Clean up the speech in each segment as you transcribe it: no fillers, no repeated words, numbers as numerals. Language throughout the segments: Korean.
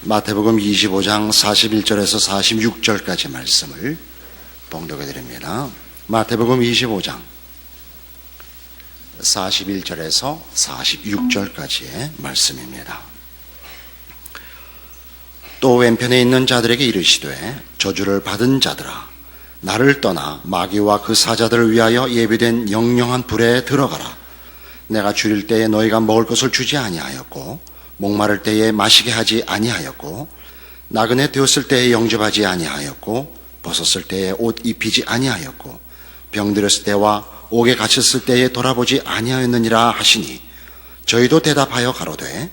마태복음 25장 41절에서 46절까지 말씀을 봉독해 드립니다. 마태복음 25장 41절에서 46절까지의 말씀입니다. 또 왼편에 있는 자들에게 이르시되 저주를 받은 자들아 나를 떠나 마귀와 그 사자들을 위하여 예비된 영영한 불에 들어가라. 내가 줄일 때에 너희가 먹을 것을 주지 아니하였고 목마를 때에 마시게 하지 아니하였고 나그네 되었을 때에 영접하지 아니하였고 벗었을 때에 옷 입히지 아니하였고 병들었을 때와 옥에 갇혔을 때에 돌아보지 아니하였느니라 하시니 저희도 대답하여 가로되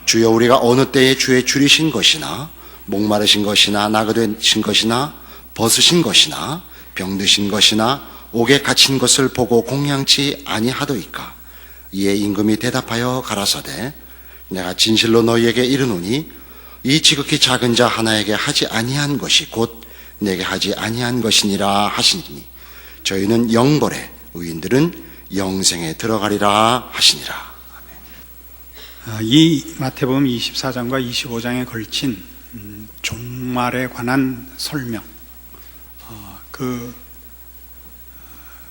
주여 우리가 어느 때에 주의 줄이신 것이나 목마르신 것이나 나그네신 것이나 벗으신 것이나 병드신 것이나 옥에 갇힌 것을 보고 공양치 아니하더이까. 이에 임금이 대답하여 가라사대 내가 진실로 너희에게 이르노니 이 지극히 작은 자 하나에게 하지 아니한 것이 곧 내게 하지 아니한 것이니라 하시니 저희는 영벌에 의인들은 영생에 들어가리라 하시니라. 이 마태복음 24장과 25장에 걸친 종말에 관한 설명, 그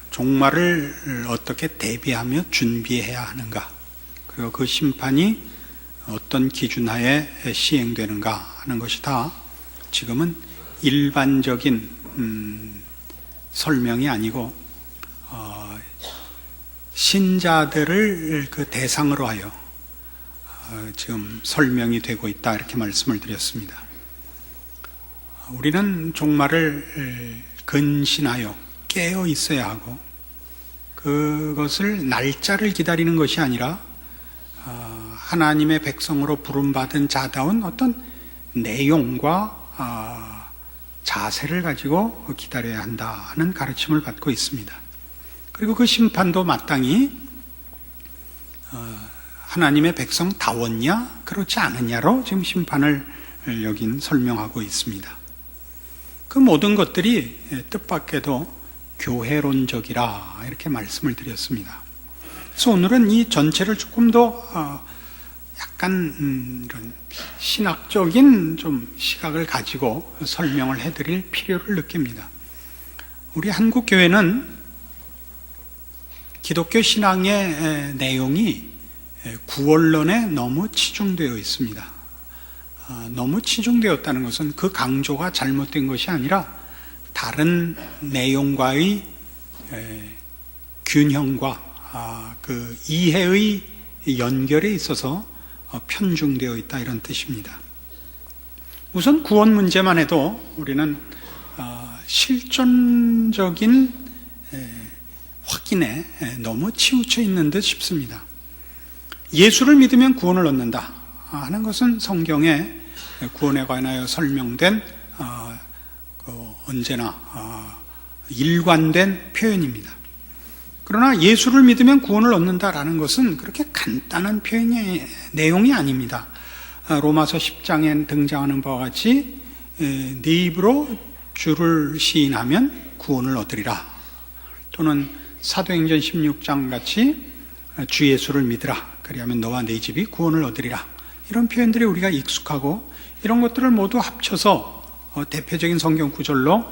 종말을 어떻게 대비하며 준비해야 하는가, 그리고 그 심판이 어떤 기준하에 시행되는가 하는 것이 다 지금은 일반적인 설명이 아니고 신자들을 그 대상으로 하여 지금 설명이 되고 있다, 이렇게 말씀을 드렸습니다. 우리는 종말을 근신하여 깨어 있어야 하고 그것을 날짜를 기다리는 것이 아니라 하나님의 백성으로 부름받은 자다운 어떤 내용과 자세를 가지고 기다려야 한다는 가르침을 받고 있습니다. 그리고 그 심판도 마땅히 하나님의 백성다웠냐 그렇지 않느냐로 지금 심판을 여긴 설명하고 있습니다. 그 모든 것들이 뜻밖에도 교회론적이라 이렇게 말씀을 드렸습니다. 그래서 오늘은 이 전체를 조금 더 약간 이런 신학적인 좀 시각을 가지고 설명을 해드릴 필요를 느낍니다. 우리 한국 교회는 기독교 신앙의 내용이 구원론에 너무 치중되어 있습니다. 너무 치중되었다는 것은 그 강조가 잘못된 것이 아니라 다른 내용과의 균형과 그 이해의 연결에 있어서 편중되어 있다, 이런 뜻입니다. 우선 구원 문제만 해도 우리는 실존적인 확인에 너무 치우쳐 있는 듯 싶습니다. 예수를 믿으면 구원을 얻는다 하는 것은 성경에 구원에 관하여 설명된 언제나 일관된 표현입니다. 그러나 예수를 믿으면 구원을 얻는다라는 것은 그렇게 간단한 표현의 내용이 아닙니다. 로마서 10장에 등장하는 바와 같이 네 입으로 주를 시인하면 구원을 얻으리라, 또는 사도행전 16장 같이 주 예수를 믿으라, 그리하면 너와 네 집이 구원을 얻으리라, 이런 표현들이 우리가 익숙하고 이런 것들을 모두 합쳐서 대표적인 성경 구절로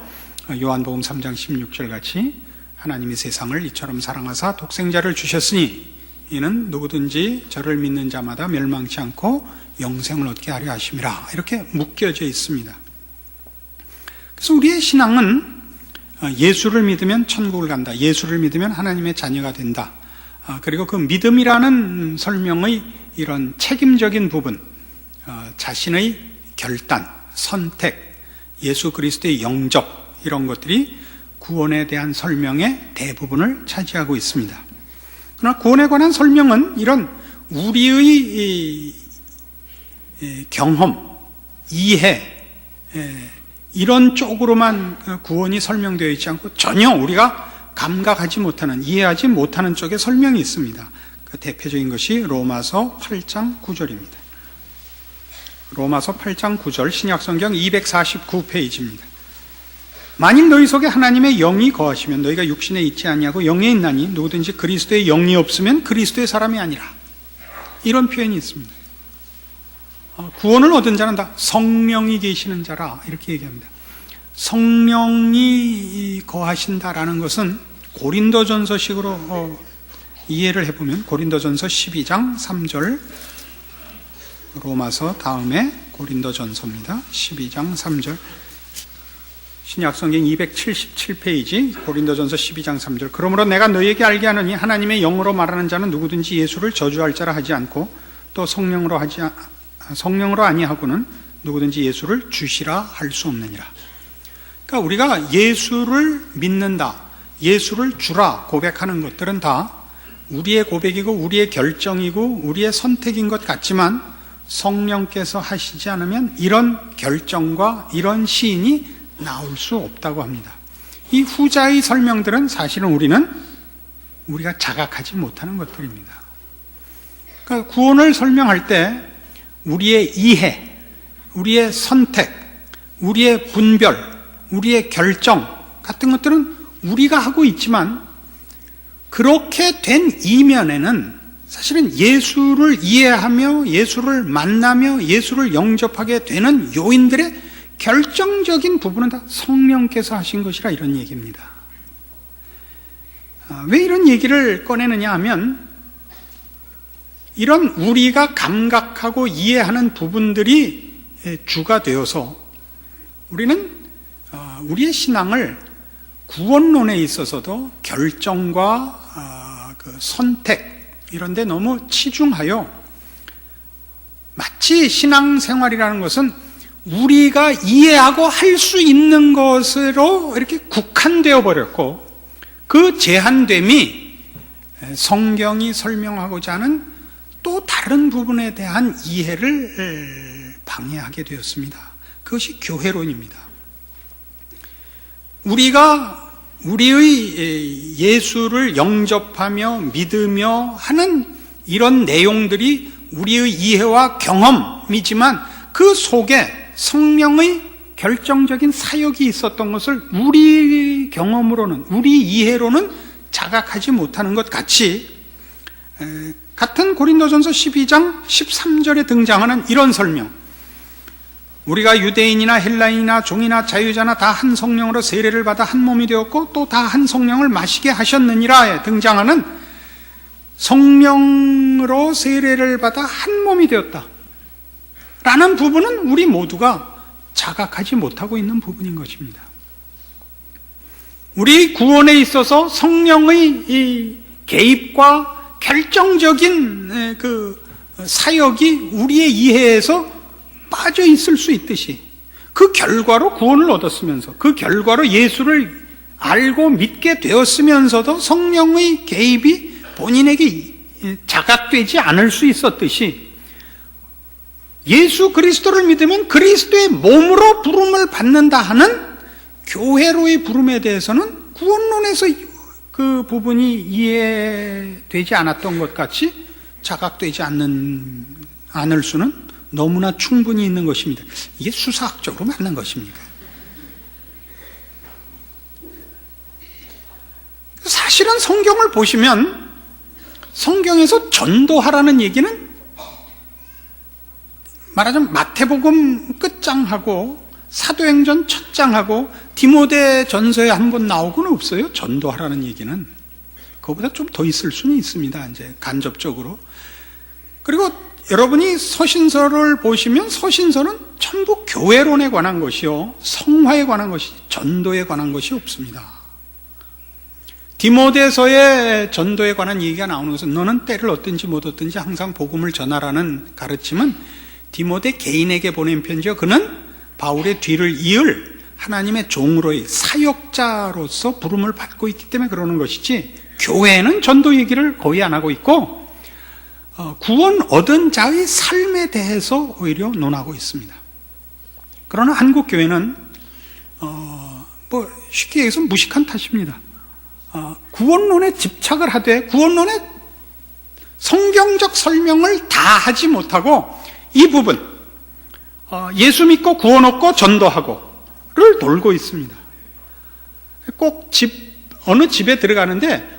요한복음 3장 16절 같이 하나님이 세상을 이처럼 사랑하사 독생자를 주셨으니 이는 누구든지 저를 믿는 자마다 멸망치 않고 영생을 얻게 하려 하심이라, 이렇게 묶여져 있습니다. 그래서 우리의 신앙은 예수를 믿으면 천국을 간다, 예수를 믿으면 하나님의 자녀가 된다, 그리고 그 믿음이라는 설명의 이런 책임적인 부분, 자신의 결단, 선택, 예수 그리스도의 영접, 이런 것들이 구원에 대한 설명의 대부분을 차지하고 있습니다. 그러나 구원에 관한 설명은 이런 우리의 경험, 이해, 이런 쪽으로만 구원이 설명되어 있지 않고 전혀 우리가 감각하지 못하는, 이해하지 못하는 쪽에 설명이 있습니다. 그 대표적인 것이 로마서 8장 9절입니다. 로마서 8장 9절, 신약성경 249페이지입니다. 만일 너희 속에 하나님의 영이 거하시면 너희가 육신에 있지 아니하고 영에 있나니 누구든지 그리스도의 영이 없으면 그리스도의 사람이 아니라, 이런 표현이 있습니다. 구원을 얻은 자는 다 성령이 계시는 자라 이렇게 얘기합니다. 성령이 거하신다라는 것은 고린도전서식으로 이해를 해보면 고린도전서 12장 3절, 로마서 다음에 고린도전서입니다. 12장 3절, 신약성경 277페이지 고린도전서 12장 3절. 그러므로 내가 너희에게 알게 하느니 하나님의 영으로 말하는 자는 누구든지 예수를 저주할 자라 하지 않고 또 성령으로 아니하고는 누구든지 예수를 주시라 할 수 없느니라. 그러니까 우리가 예수를 믿는다, 예수를 주라 고백하는 것들은 다 우리의 고백이고 우리의 결정이고 우리의 선택인 것 같지만 성령께서 하시지 않으면 이런 결정과 이런 시인이 나올 수 없다고 합니다. 이 후자의 설명들은 사실은 우리가 자각하지 못하는 것들입니다. 그러니까 구원을 설명할 때 우리의 이해, 우리의 선택, 우리의 분별, 우리의 결정 같은 것들은 우리가 하고 있지만 그렇게 된 이면에는 사실은 예수를 이해하며 예수를 만나며 예수를 영접하게 되는 요인들의 결정적인 부분은 다 성령께서 하신 것이라 이런 얘기입니다. 왜 이런 얘기를 꺼내느냐 하면 이런 우리가 감각하고 이해하는 부분들이 주가 되어서 우리는 우리의 신앙을 구원론에 있어서도 결정과 그 선택 이런 데 너무 치중하여 마치 신앙생활이라는 것은 우리가 이해하고 할 수 있는 것으로 이렇게 국한되어 버렸고 그 제한됨이 성경이 설명하고자 하는 또 다른 부분에 대한 이해를 방해하게 되었습니다. 그것이 교회론입니다. 우리가 우리의 예수를 영접하며 믿으며 하는 이런 내용들이 우리의 이해와 경험이지만 그 속에 성령의 결정적인 사역이 있었던 것을 우리 경험으로는, 우리 이해로는 자각하지 못하는 것 같이 같은 고린도전서 12장 13절에 등장하는 이런 설명, 우리가 유대인이나 헬라인이나 종이나 자유자나 다 한 성령으로 세례를 받아 한 몸이 되었고 또 다 한 성령을 마시게 하셨느니라에 등장하는 성령으로 세례를 받아 한 몸이 되었다 라는 부분은 우리 모두가 자각하지 못하고 있는 부분인 것입니다. 우리 구원에 있어서 성령의 이 개입과 결정적인 그 사역이 우리의 이해에서 빠져 있을 수 있듯이 그 결과로 구원을 얻었으면서 그 결과로 예수를 알고 믿게 되었으면서도 성령의 개입이 본인에게 자각되지 않을 수 있었듯이 예수 그리스도를 믿으면 그리스도의 몸으로 부름을 받는다 하는 교회로의 부름에 대해서는 구원론에서 그 부분이 이해되지 않았던 것 같이 자각되지 않을 수는 너무나 충분히 있는 것입니다. 이게 수사학적으로 맞는 것입니까? 사실은 성경을 보시면 성경에서 전도하라는 얘기는 말하자면 마태복음 끝장하고 사도행전 첫 장하고 디모데 전서에 한 번 나오고는 없어요. 전도하라는 얘기는. 그거보다 좀 더 있을 수는 있습니다. 이제 간접적으로. 그리고 여러분이 서신서를 보시면 서신서는 전부 교회론에 관한 것이요, 성화에 관한 것이, 전도에 관한 것이 없습니다. 디모데서의 전도에 관한 얘기가 나오는 것은 너는 때를 얻든지 못 얻든지 항상 복음을 전하라는 가르침은 디모데 개인에게 보낸 편지요. 그는 바울의 뒤를 이을 하나님의 종으로의 사역자로서 부름을 받고 있기 때문에 그러는 것이지 교회는 전도 얘기를 거의 안 하고 있고 구원 얻은 자의 삶에 대해서 오히려 논하고 있습니다. 그러나 한국 교회는 쉽게 얘기해서 무식한 탓입니다. 구원론에 집착을 하되 구원론의 성경적 설명을 다 하지 못하고 이 부분 예수 믿고 구원 얻고 전도하고를 돌고 있습니다. 꼭 어느 집에 들어가는데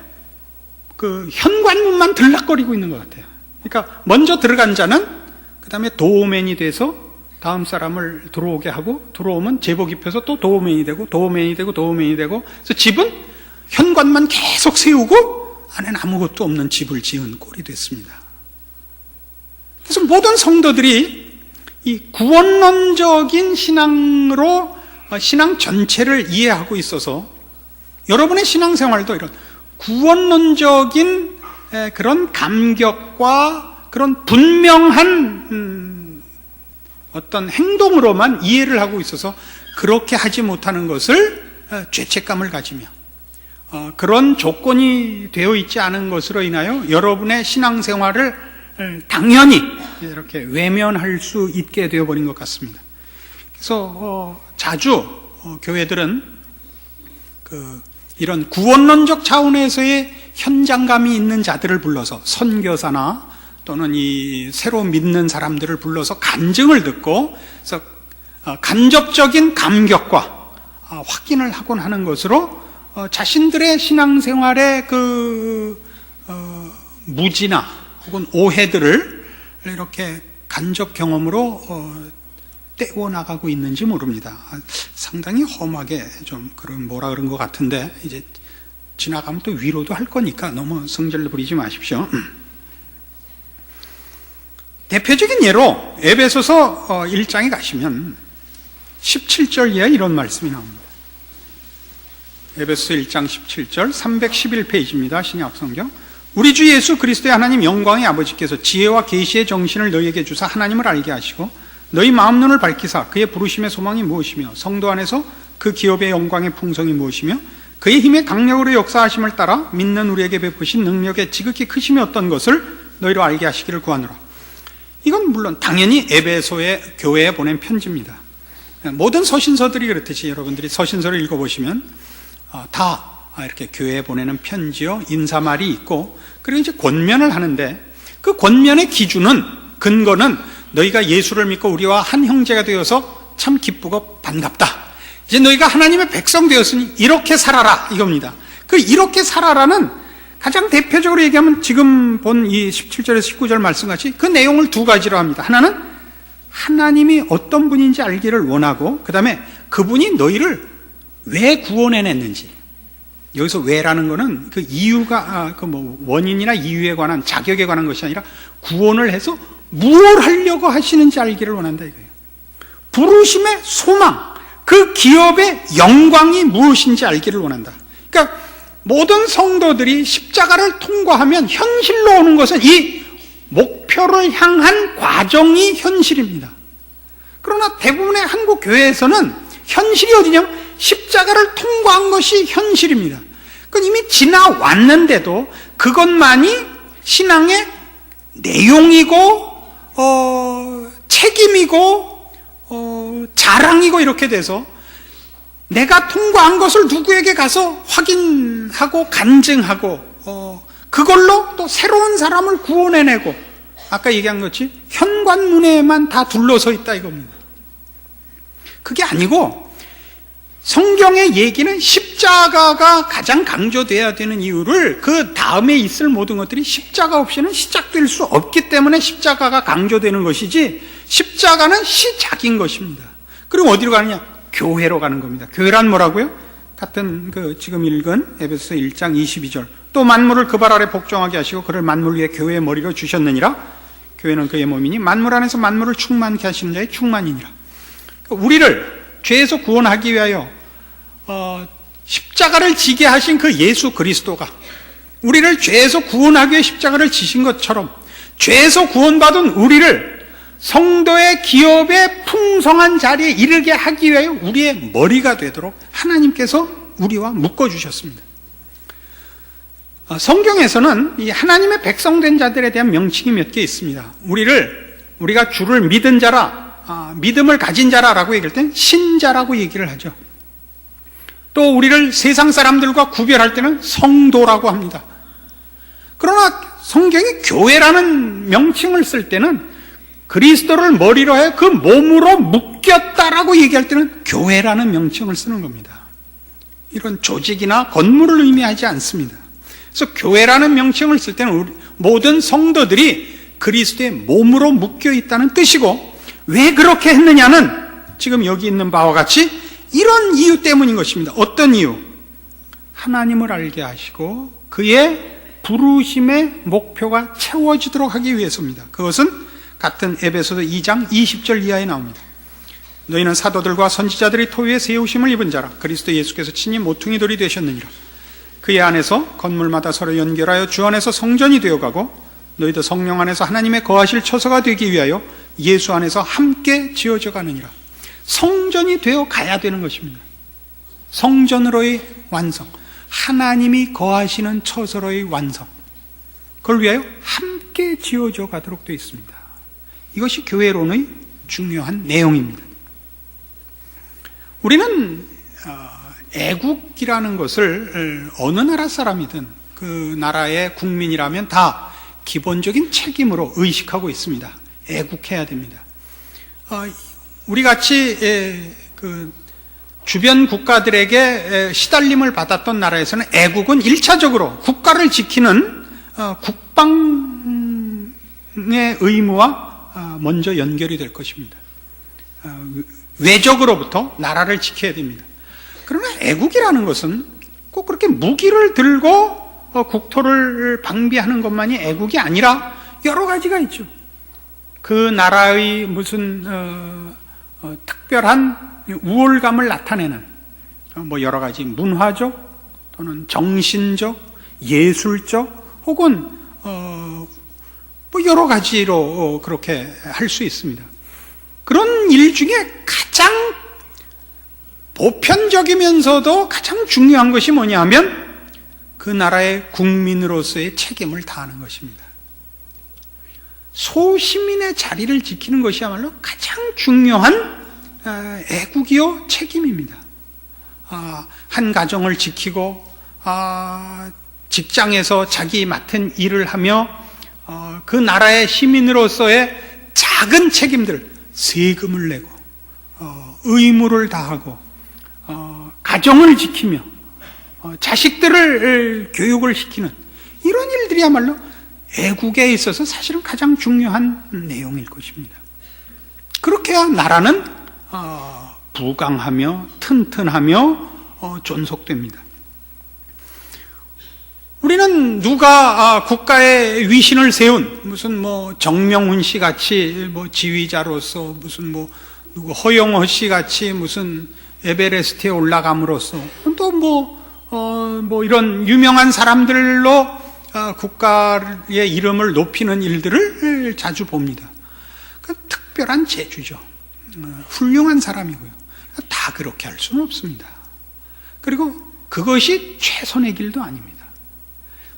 그 현관문만 들락거리고 있는 것 같아요. 그러니까 먼저 들어간 자는 그 다음에 도우맨이 돼서 다음 사람을 들어오게 하고, 들어오면 제복 입혀서 또 도우맨이 되고, 도우맨이 되고, 도우맨이 되고, 그래서 집은 현관만 계속 세우고 안에는 아무것도 없는 집을 지은 꼴이 됐습니다. 그래서 모든 성도들이 이 구원론적인 신앙으로 신앙 전체를 이해하고 있어서 여러분의 신앙생활도 이런 구원론적인 그런 감격과 그런 분명한 어떤 행동으로만 이해를 하고 있어서 그렇게 하지 못하는 것을 죄책감을 가지며 그런 조건이 되어 있지 않은 것으로 인하여 여러분의 신앙생활을 당연히 이렇게 외면할 수 있게 되어버린 것 같습니다. 그래서 자주 교회들은 이런 구원론적 차원에서의 현장감이 있는 자들을 불러서 선교사나 또는 이 새로 믿는 사람들을 불러서 간증을 듣고 그래서 간접적인 감격과 확인을 하곤 하는 것으로 자신들의 신앙생활의 무지나 혹은 오해들을 이렇게 간접 경험으로 떼고 나가고 있는지 모릅니다. 상당히 험하게 좀 그런 그런 것 같은데 이제 지나가면 또 위로도 할 거니까 너무 성질을 부리지 마십시오. 대표적인 예로 에베소서 1장에 가시면 17절 이하에 이런 말씀이 나옵니다. 에베소서 1장 17절 311페이지입니다. 신약성경. 우리 주 예수 그리스도의 하나님 영광의 아버지께서 지혜와 계시의 정신을 너희에게 주사 하나님을 알게 하시고 너희 마음 눈을 밝히사 그의 부르심의 소망이 무엇이며 성도 안에서 그 기업의 영광의 풍성이 무엇이며 그의 힘의 강력으로 역사하심을 따라 믿는 우리에게 베푸신 능력의 지극히 크심이 어떤 것을 너희로 알게 하시기를 구하노라. 이건 물론 당연히 에베소의 교회에 보낸 편지입니다. 모든 서신서들이 그렇듯이 여러분들이 서신서를 읽어보시면 다 이렇게 교회에 보내는 편지요, 인사말이 있고, 그리고 이제 권면을 하는데 그 권면의 기준은, 근거는 너희가 예수를 믿고 우리와 한 형제가 되어서 참 기쁘고 반갑다. 이제 너희가 하나님의 백성 되었으니 이렇게 살아라 이겁니다. 그 이렇게 살아라는 가장 대표적으로 얘기하면 지금 본 이 17절에서 19절 말씀같이 그 내용을 두 가지로 합니다. 하나는 하나님이 어떤 분인지 알기를 원하고, 그 다음에 그분이 너희를 왜 구원해냈는지. 여기서 왜라는 거는 그 이유가 원인이나 이유에 관한, 자격에 관한 것이 아니라 구원을 해서 무엇을 하려고 하시는지 알기를 원한다 이거예요. 부르심의 소망, 그 기업의 영광이 무엇인지 알기를 원한다. 그러니까 모든 성도들이 십자가를 통과하면 현실로 오는 것은 이 목표를 향한 과정이 현실입니다. 그러나 대부분의 한국 교회에서는 현실이 어디냐? 십자가를 통과한 것이 현실입니다. 그건 이미 지나왔는데도 그것만이 신앙의 내용이고 책임이고 자랑이고 이렇게 돼서 내가 통과한 것을 누구에게 가서 확인하고 간증하고 그걸로 또 새로운 사람을 구원해내고, 아까 얘기한 것이 현관문에만 다 둘러서 있다 이겁니다. 그게 아니고 성경의 얘기는 십자가가 가장 강조돼야 되는 이유를 그 다음에 있을 모든 것들이 십자가 없이는 시작될 수 없기 때문에 십자가가 강조되는 것이지, 십자가는 시작인 것입니다. 그럼 어디로 가느냐? 교회로 가는 겁니다. 교회란 뭐라고요? 같은 지금 읽은 에베소서 1장 22절. 또 만물을 그 발 아래 복종하게 하시고 그를 만물 위에 교회의 머리로 주셨느니라. 교회는 그의 몸이니 만물 안에서 만물을 충만케 하시는 자의 충만이니라. 우리를 죄에서 구원하기 위하여 십자가를 지게 하신 그 예수 그리스도가 우리를 죄에서 구원하기 위해 십자가를 지신 것처럼 죄에서 구원받은 우리를 성도의 기업의 풍성한 자리에 이르게 하기 위하여 우리의 머리가 되도록 하나님께서 우리와 묶어주셨습니다. 성경에서는 이 하나님의 백성된 자들에 대한 명칭이 몇 개 있습니다. 우리가 주를 믿은 자라, 믿음을 가진 자라라고 얘기할 땐 신자라고 얘기를 하죠. 또 우리를 세상 사람들과 구별할 때는 성도라고 합니다. 그러나 성경이 교회라는 명칭을 쓸 때는 그리스도를 머리로 해 그 몸으로 묶였다라고 얘기할 때는 교회라는 명칭을 쓰는 겁니다. 이런 조직이나 건물을 의미하지 않습니다. 그래서 교회라는 명칭을 쓸 때는 모든 성도들이 그리스도의 몸으로 묶여 있다는 뜻이고, 왜 그렇게 했느냐는 지금 여기 있는 바와 같이 이런 이유 때문인 것입니다. 어떤 이유? 하나님을 알게 하시고 그의 부르심의 목표가 채워지도록 하기 위해서입니다. 그것은 같은 에베소서 2장 20절 이하에 나옵니다. 너희는 사도들과 선지자들이 토위에 세우심을 입은 자라. 그리스도 예수께서 친히 모퉁이 돌이 되셨느니라. 그의 안에서 건물마다 서로 연결하여 주 안에서 성전이 되어가고, 너희도 성령 안에서 하나님의 거하실 처소가 되기 위하여 예수 안에서 함께 지어져 가느니라. 성전이 되어 가야 되는 것입니다. 성전으로의 완성, 하나님이 거하시는 처소로의 완성, 그걸 위하여 함께 지어져 가도록 되어 있습니다. 이것이 교회론의 중요한 내용입니다. 우리는 애국이라는 것을 어느 나라 사람이든 그 나라의 국민이라면 다 기본적인 책임으로 의식하고 있습니다. 애국해야 됩니다. 우리 같이 그 주변 국가들에게 시달림을 받았던 나라에서는 애국은 1차적으로 국가를 지키는 국방의 의무와 먼저 연결이 될 것입니다. 외적으로부터 나라를 지켜야 됩니다. 그러나 애국이라는 것은 꼭 그렇게 무기를 들고 국토를 방비하는 것만이 애국이 아니라 여러 가지가 있죠. 그 나라의 무슨 특별한 우월감을 나타내는 여러 가지 문화적 또는 정신적, 예술적 혹은 여러 가지로 그렇게 할 수 있습니다. 그런 일 중에 가장 보편적이면서도 가장 중요한 것이 뭐냐 하면 그 나라의 국민으로서의 책임을 다하는 것입니다. 소시민의 자리를 지키는 것이야말로 가장 중요한 애국이요 책임입니다. 한 가정을 지키고 직장에서 자기 맡은 일을 하며 그 나라의 시민으로서의 작은 책임들, 세금을 내고 의무를 다하고 가정을 지키며 자식들을 교육을 시키는 이런 일들이야말로 애국에 있어서 사실은 가장 중요한 내용일 것입니다. 그렇게 해야 나라는 부강하며 튼튼하며 존속됩니다. 우리는 누가 국가의 위신을 세운 무슨 정명훈 씨 같이 지휘자로서 무슨 누구 허영호 씨 같이 무슨 에베레스트에 올라감으로써 또 이런 유명한 사람들로 국가의 이름을 높이는 일들을 자주 봅니다. 그 특별한 재주죠. 훌륭한 사람이고요. 다 그렇게 할 수는 없습니다. 그리고 그것이 최선의 길도 아닙니다.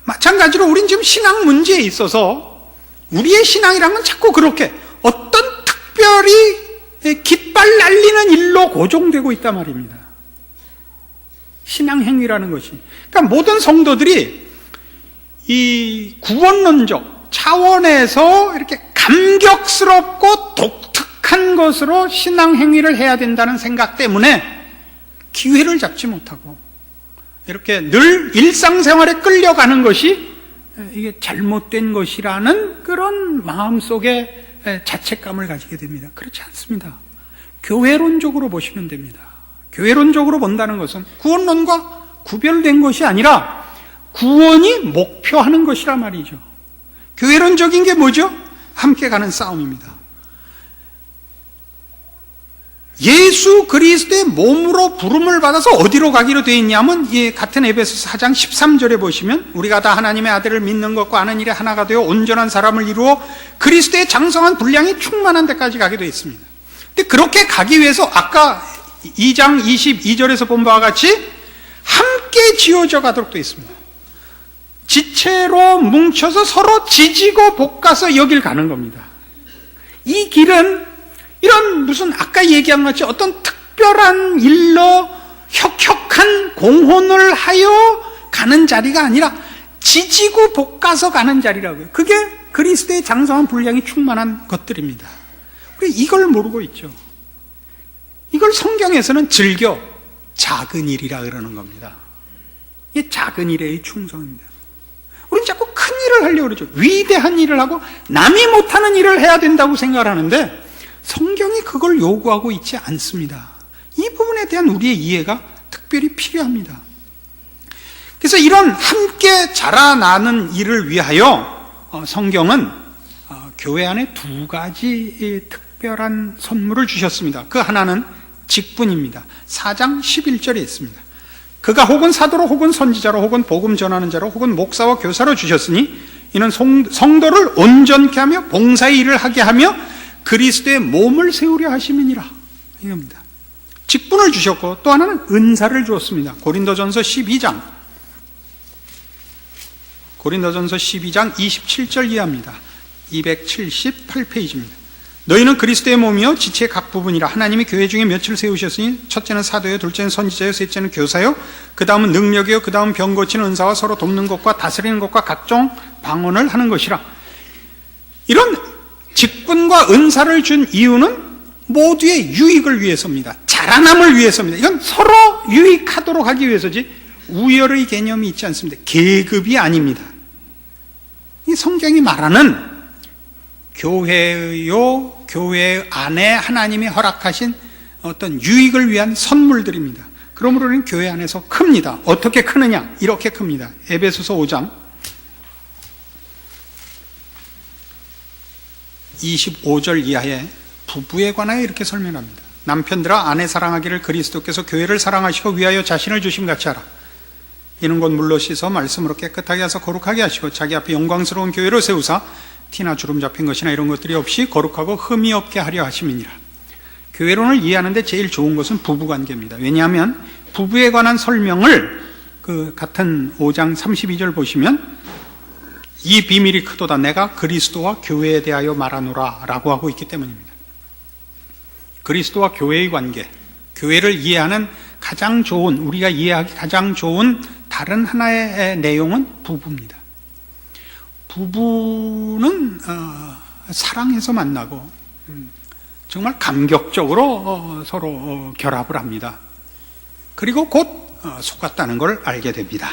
마찬가지로 우린 지금 신앙 문제에 있어서 우리의 신앙이란 건 자꾸 그렇게 어떤 특별히 깃발 날리는 일로 고정되고 있단 말입니다. 신앙 행위라는 것이. 그러니까 모든 성도들이 이 구원론적 차원에서 이렇게 감격스럽고 독특한 것으로 신앙 행위를 해야 된다는 생각 때문에 기회를 잡지 못하고 이렇게 늘 일상생활에 끌려가는 것이 이게 잘못된 것이라는 그런 마음속에 자책감을 가지게 됩니다. 그렇지 않습니다. 교회론적으로 보시면 됩니다. 교회론적으로 본다는 것은 구원론과 구별된 것이 아니라 구원이 목표하는 것이란 말이죠. 교회론적인 게 뭐죠? 함께 가는 싸움입니다. 예수 그리스도의 몸으로 부름을 받아서 어디로 가기로 되어 있냐면 같은 에베소서 4장 13절에 보시면 우리가 다 하나님의 아들을 믿는 것과 아는 일에 하나가 되어 온전한 사람을 이루어 그리스도의 장성한 분량이 충만한 데까지 가게 되어 있습니다. 근데 그렇게 가기 위해서 아까 2장 22절에서 본 바와 같이 함께 지어져 가도록 되어 있습니다. 지체로 뭉쳐서 서로 지지고 볶아서 여길 가는 겁니다. 이 길은 이런 무슨 아까 얘기한 것 같이 어떤 특별한 일로 혁혁한 공헌을 하여 가는 자리가 아니라 지지고 볶아서 가는 자리라고요. 그게 그리스도의 장성한 분량이 충만한 것들입니다. 우리 이걸 모르고 있죠. 이걸 성경에서는 즐겨 작은 일이라 그러는 겁니다. 이게 작은 일의 충성입니다. 우린 자꾸 큰 일을 하려고 그러죠. 위대한 일을 하고 남이 못하는 일을 해야 된다고 생각을 하는데 성경이 그걸 요구하고 있지 않습니다. 이 부분에 대한 우리의 이해가 특별히 필요합니다. 그래서 이런 함께 자라나는 일을 위하여 성경은 교회 안에 두 가지 특별한 선물을 주셨습니다. 그 하나는 직분입니다. 4장 11절에 있습니다. 그가 혹은 사도로 혹은 선지자로 혹은 복음 전하는 자로 혹은 목사와 교사로 주셨으니 이는 성도를 온전케 하며 봉사의 일을 하게 하며 그리스도의 몸을 세우려 하심이니라. 이겁니다. 직분을 주셨고 또 하나는 은사를 주었습니다. 고린도전서 12장 27절 이하입니다. 278페이지입니다. 너희는 그리스도의 몸이요 지체의 각 부분이라. 하나님이 교회 중에 몇을 세우셨으니 첫째는 사도요, 둘째는 선지자요, 셋째는 교사요, 그 다음은 능력이요, 그 다음 병 고치는 은사와 서로 돕는 것과 다스리는 것과 각종 방언을 하는 것이라. 이런 직분과 은사를 준 이유는 모두의 유익을 위해서입니다. 자라남을 위해서입니다. 이건 서로 유익하도록 하기 위해서지 우열의 개념이 있지 않습니다. 계급이 아닙니다. 이 성경이 말하는 교회요, 교회 안에 하나님이 허락하신 어떤 유익을 위한 선물들입니다. 그러므로 우리는 교회 안에서 큽니다. 어떻게 크느냐? 이렇게 큽니다. 에베소서 5장 25절 이하에 부부에 관하여 이렇게 설명합니다. 남편들아 아내 사랑하기를 그리스도께서 교회를 사랑하시고 위하여 자신을 주심 같이 하라. 이는 곧 물로 씻어 말씀으로 깨끗하게 하사 거룩하게 하시고 자기 앞에 영광스러운 교회로 세우사 티나 주름 잡힌 것이나 이런 것들이 없이 거룩하고 흠이 없게 하려 하심이니라. 교회론을 이해하는데 제일 좋은 것은 부부관계입니다. 왜냐하면 부부에 관한 설명을 그 같은 5장 32절 보시면 이 비밀이 크도다 내가 그리스도와 교회에 대하여 말하노라 라고 하고 있기 때문입니다. 그리스도와 교회의 관계, 교회를 이해하는 가장 좋은, 우리가 이해하기 가장 좋은 다른 하나의 내용은 부부입니다. 부부는 사랑해서 만나고 정말 감격적으로 서로 결합을 합니다. 그리고 곧 속았다는 걸 알게 됩니다.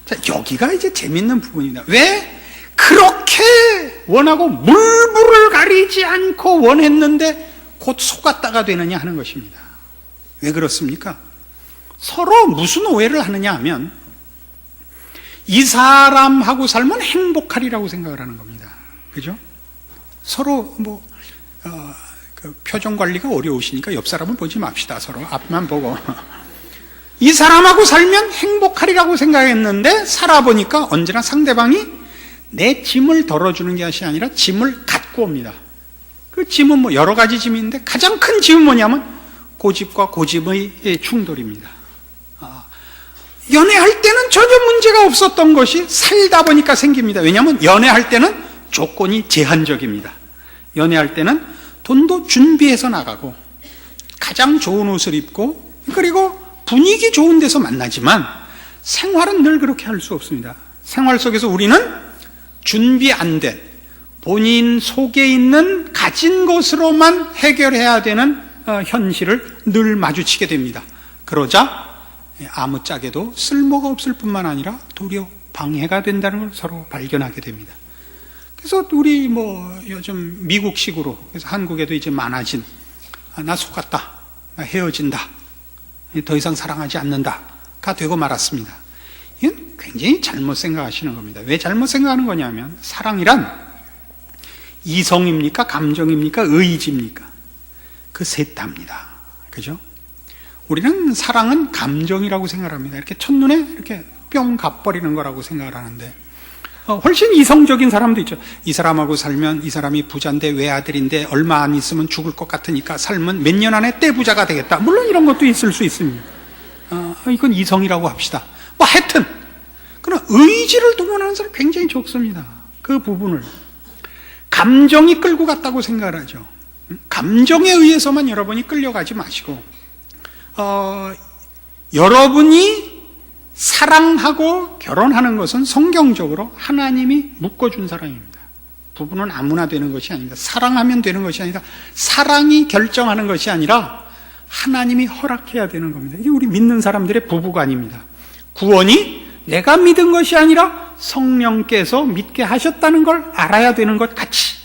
자, 여기가 이제 재밌는 부분입니다. 왜 그렇게 원하고 물불을 가리지 않고 원했는데 곧 속았다가 되느냐 하는 것입니다. 왜 그렇습니까? 서로 무슨 오해를 하느냐 하면 이 사람하고 살면 행복하리라고 생각을 하는 겁니다. 그죠? 서로 그 표정 관리가 어려우시니까 옆 사람을 보지 맙시다. 서로 앞만 보고. 이 사람하고 살면 행복하리라고 생각했는데 살아보니까 언제나 상대방이 내 짐을 덜어주는 것이 아니라 짐을 갖고 옵니다. 그 짐은 여러 가지 짐인데 가장 큰 짐은 뭐냐면 고집과 고집의 충돌입니다. 연애할 때는 전혀 문제가 없었던 것이 살다 보니까 생깁니다. 왜냐하면 연애할 때는 조건이 제한적입니다. 연애할 때는 돈도 준비해서 나가고 가장 좋은 옷을 입고 그리고 분위기 좋은 데서 만나지만 생활은 늘 그렇게 할 수 없습니다. 생활 속에서 우리는 준비 안 된 본인 속에 있는 가진 것으로만 해결해야 되는 현실을 늘 마주치게 됩니다. 그러자 아무짝에도 쓸모가 없을 뿐만 아니라 도리어 방해가 된다는 걸 서로 발견하게 됩니다. 그래서 우리 요즘 미국식으로, 그래서 한국에도 이제 많아진 나 속았다, 나 헤어진다, 더 이상 사랑하지 않는다가 되고 말았습니다. 이건 굉장히 잘못 생각하시는 겁니다. 왜 잘못 생각하는 거냐면 사랑이란 이성입니까? 감정입니까? 의지입니까? 그 셋 다입니다. 그죠? 우리는 사랑은 감정이라고 생각합니다. 이렇게 첫눈에 이렇게 뿅 가버리는 거라고 생각을 하는데 훨씬 이성적인 사람도 있죠. 이 사람하고 살면 이 사람이 부자인데 외아들인데 얼마 안 있으면 죽을 것 같으니까 살면 몇 년 안에 떼부자가 되겠다. 물론 이런 것도 있을 수 있습니다. 이건 이성이라고 합시다. 하여튼 그러나 의지를 동원하는 사람이 굉장히 적습니다. 그 부분을 감정이 끌고 갔다고 생각을 하죠. 감정에 의해서만 여러분이 끌려가지 마시고 여러분이 사랑하고 결혼하는 것은 성경적으로 하나님이 묶어준 사랑입니다. 부부는 아무나 되는 것이 아닙니다. 사랑하면 되는 것이 아니라 사랑이 결정하는 것이 아니라 하나님이 허락해야 되는 겁니다. 이게 우리 믿는 사람들의 부부관입니다. 구원이 내가 믿은 것이 아니라 성령께서 믿게 하셨다는 걸 알아야 되는 것 같이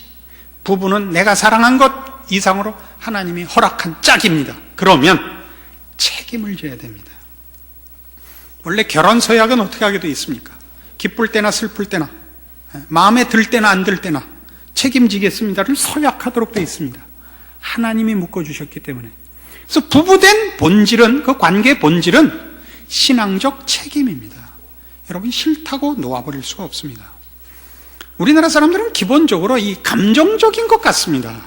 부부는 내가 사랑한 것 이상으로 하나님이 허락한 짝입니다. 그러면 책임을 져야 됩니다. 원래 결혼 서약은 어떻게 하게 돼 있습니까? 기쁠 때나 슬플 때나 마음에 들 때나 안 들 때나 책임지겠습니다를 서약하도록 돼 있습니다. 하나님이 묶어주셨기 때문에. 그래서 부부된 본질은, 그 관계의 본질은 신앙적 책임입니다. 여러분, 싫다고 놓아버릴 수가 없습니다. 우리나라 사람들은 기본적으로 이 감정적인 것 같습니다.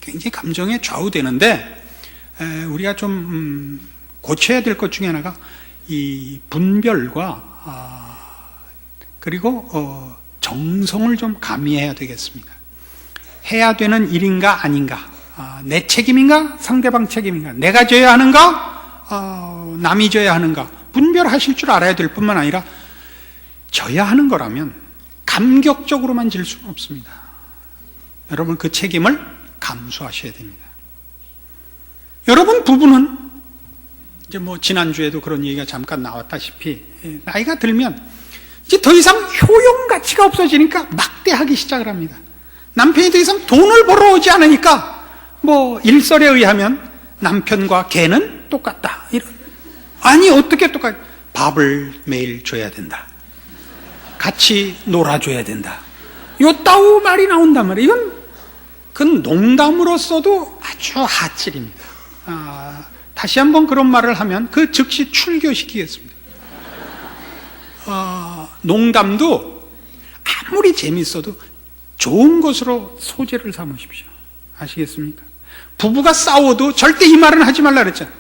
굉장히 감정에 좌우되는데 우리가 좀 고쳐야 될 것 중에 하나가 이 분별과 그리고 정성을 좀 가미해야 되겠습니다. 해야 되는 일인가 아닌가, 내 책임인가 상대방 책임인가, 내가 져야 하는가 남이 져야 하는가, 분별하실 줄 알아야 될 뿐만 아니라 져야 하는 거라면 감격적으로만 질 수는 없습니다. 여러분, 그 책임을 감수하셔야 됩니다. 여러분, 부부는 이제 지난주에도 그런 얘기가 잠깐 나왔다시피 나이가 들면 이제 더 이상 효용 가치가 없어지니까 막대하기 시작을 합니다. 남편이 더 이상 돈을 벌어오지 않으니까 일설에 의하면 남편과 개는 똑같다. 아니, 어떻게 똑같아? 밥을 매일 줘야 된다. 같이 놀아줘야 된다. 요따우 말이 나온단 말이에요. 그건 농담으로서도 아주 하찔입니다. 다시 한번 그런 말을 하면 그 즉시 출교시키겠습니다. 농담도 아무리 재밌어도 좋은 것으로 소재를 삼으십시오. 아시겠습니까? 부부가 싸워도 절대 이 말은 하지 말라 그랬잖아요.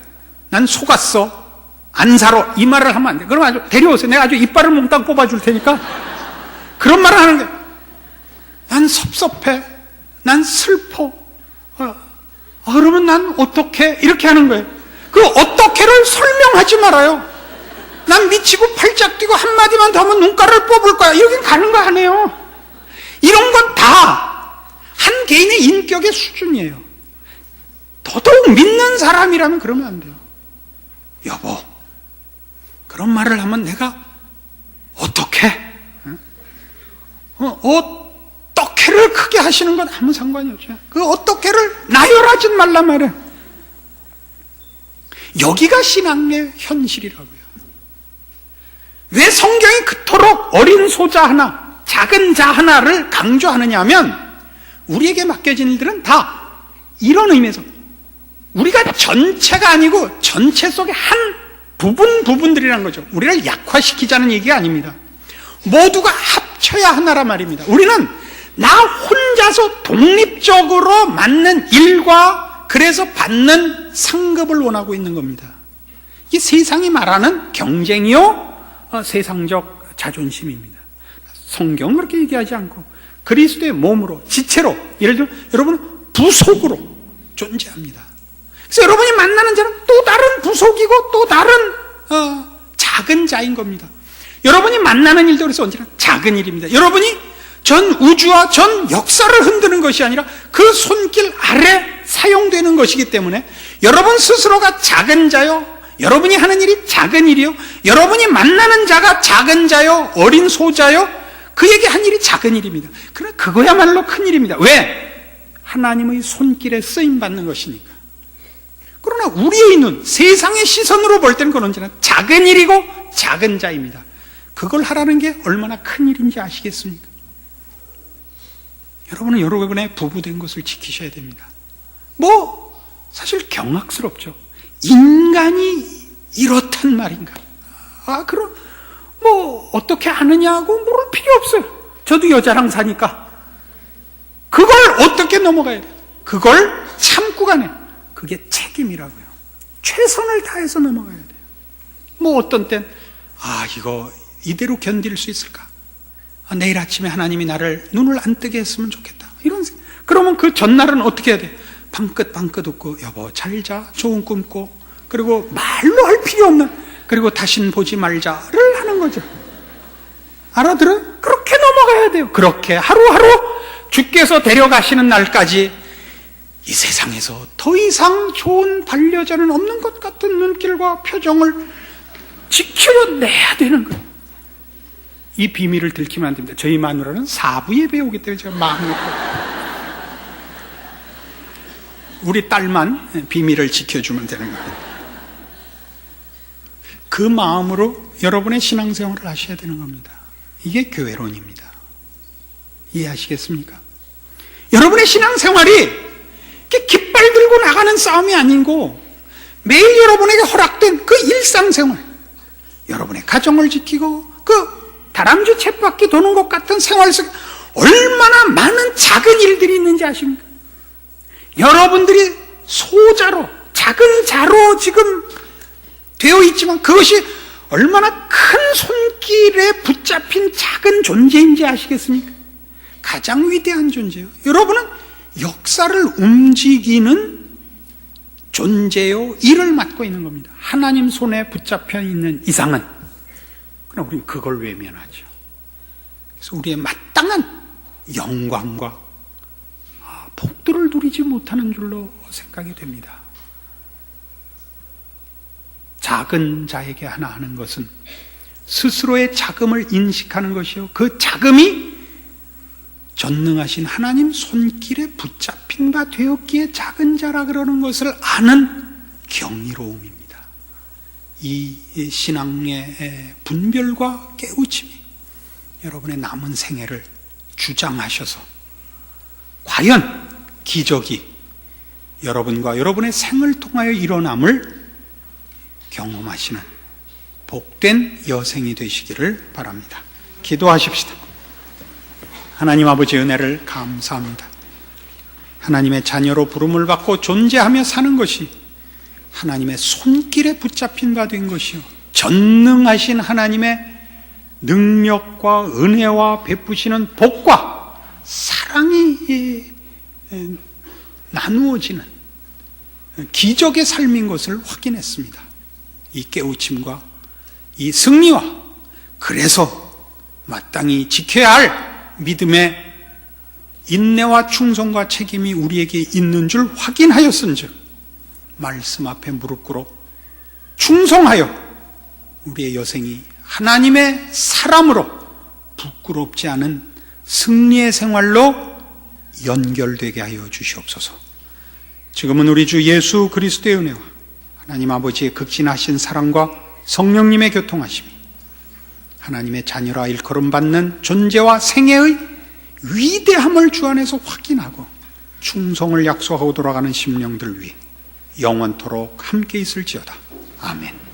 난 속았어, 안 살아, 이 말을 하면 안 돼. 그럼 아주 데려오세요. 내가 아주 이빨을 몽땅 뽑아줄 테니까. 그런 말을 하는 거예요. 난 섭섭해, 난 슬퍼, 그러면 난 어떻게, 이렇게 하는 거예요. 그 어떻게를 설명하지 말아요. 난 미치고 팔짝 뛰고 한마디만 더 하면 눈가를 뽑을 거야, 이러긴 가는 거 아니에요. 이런 건 다 한 개인의 인격의 수준이에요. 더더욱 믿는 사람이라면 그러면 안 돼요. 여보, 그런 말을 하면 내가 어떻게? 어떻게를 크게 하시는 건 아무 상관이 없죠. 그 어떻게를 나열하지 말란 말이에요. 여기가 신앙의 현실이라고요. 왜 성경이 그토록 어린 소자 하나, 작은 자 하나를 강조하느냐 하면 우리에게 맡겨진 일들은 다 이런 의미에서 우리가 전체가 아니고 전체 속의 한 부분들이라는 거죠. 우리를 약화시키자는 얘기가 아닙니다. 모두가 합쳐야 하나란 말입니다. 우리는 나 혼자서 독립적으로 맞는 일과 그래서 받는 상급을 원하고 있는 겁니다. 이 세상이 말하는 경쟁이요, 세상적 자존심입니다. 성경은 그렇게 얘기하지 않고 그리스도의 몸으로, 지체로, 예를 들어 여러분은 부속으로 존재합니다. 그래서 여러분이 만나는 자는 또 다른 부속이고 또 다른 작은 자인 겁니다. 여러분이 만나는 일도 그래서 언제나 작은 일입니다. 여러분이 전 우주와 전 역사를 흔드는 것이 아니라 그 손길 아래 사용되는 것이기 때문에 여러분 스스로가 작은 자요, 여러분이 하는 일이 작은 일이요, 여러분이 만나는 자가 작은 자요, 어린 소자요, 그에게 한 일이 작은 일입니다. 그러나 그거야말로 큰 일입니다. 왜? 하나님의 손길에 쓰임받는 것이니까. 그러나 우리의 눈, 세상의 시선으로 볼 때는 그건 언제나 작은 일이고 작은 자입니다. 그걸 하라는 게 얼마나 큰 일인지 아시겠습니까? 여러분은 여러분의 부부된 것을 지키셔야 됩니다. 사실 경악스럽죠. 인간이 이렇단 말인가? 그럼 어떻게 아느냐고 물을 필요 없어요. 저도 여자랑 사니까. 그걸 어떻게 넘어가야 돼요? 그걸 참고 가네. 그게 책임이라고요. 최선을 다해서 넘어가야 돼요. 어떤 땐 이거 이대로 견딜 수 있을까? 내일 아침에 하나님이 나를 눈을 안 뜨게 했으면 좋겠다. 그러면 그 전날은 어떻게 해야 돼? 방긋방긋 웃고, 여보 잘 자, 좋은 꿈 꿔. 그리고 말로 할 필요 없는, 그리고 다신 보지 말자를 하는 거죠. 알아들어요? 그렇게 넘어가야 돼요. 그렇게 하루하루 주께서 데려가시는 날까지 이 세상에서 더 이상 좋은 반려자는 없는 것 같은 눈길과 표정을 지켜내야 되는 거예요. 이 비밀을 들키면 안 됩니다. 저희 마누라는 4부 예배에 오기 때문에 제가 마음을 우리 딸만 비밀을 지켜주면 되는 겁니다. 그 마음으로 여러분의 신앙생활을 하셔야 되는 겁니다. 이게 교회론입니다. 이해하시겠습니까? 여러분의 신앙생활이 이렇게 깃발 들고 나가는 싸움이 아니고 매일 여러분에게 허락된 그 일상생활, 여러분의 가정을 지키고 그 다람쥐 쳇바퀴 도는 것 같은 생활 속에 얼마나 많은 작은 일들이 있는지 아십니까? 여러분들이 소자로, 작은 자로 지금 되어 있지만 그것이 얼마나 큰 손길에 붙잡힌 작은 존재인지 아시겠습니까? 가장 위대한 존재요. 여러분은 역사를 움직이는 존재요, 일을 맡고 있는 겁니다. 하나님 손에 붙잡혀 있는 이상은 그럼 우리는 그걸 외면하죠. 그래서 우리의 마땅한 영광과 복들을 누리지 못하는 줄로 생각이 됩니다. 작은 자에게 하나 하는 것은 스스로의 자금을 인식하는 것이요, 그 자금이 전능하신 하나님 손길에 붙잡힌 바 되었기에 작은 자라 그러는 것을 아는 경이로움입니다. 이 신앙의 분별과 깨우침이 여러분의 남은 생애를 주장하셔서 과연 기적이 여러분과 여러분의 생을 통하여 일어남을 경험하시는 복된 여생이 되시기를 바랍니다. 기도하십시다. 하나님 아버지 은혜를 감사합니다. 하나님의 자녀로 부름을 받고 존재하며 사는 것이 하나님의 손길에 붙잡힌 바 된 것이요, 전능하신 하나님의 능력과 은혜와 베푸시는 복과 사랑이 나누어지는 기적의 삶인 것을 확인했습니다. 이 깨우침과 이 승리와 그래서 마땅히 지켜야 할 믿음의 인내와 충성과 책임이 우리에게 있는 줄 확인하였은즉 말씀 앞에 무릎 꿇어 충성하여 우리의 여생이 하나님의 사람으로 부끄럽지 않은 승리의 생활로 연결되게 하여 주시옵소서. 지금은 우리 주 예수 그리스도의 은혜와 하나님 아버지의 극진하신 사랑과 성령님의 교통하심이 하나님의 자녀라 일컬음받는 존재와 생애의 위대함을 주 안에서 확인하고 충성을 약속하고 돌아가는 심령들 위해 영원토록 함께 있을지어다. 아멘.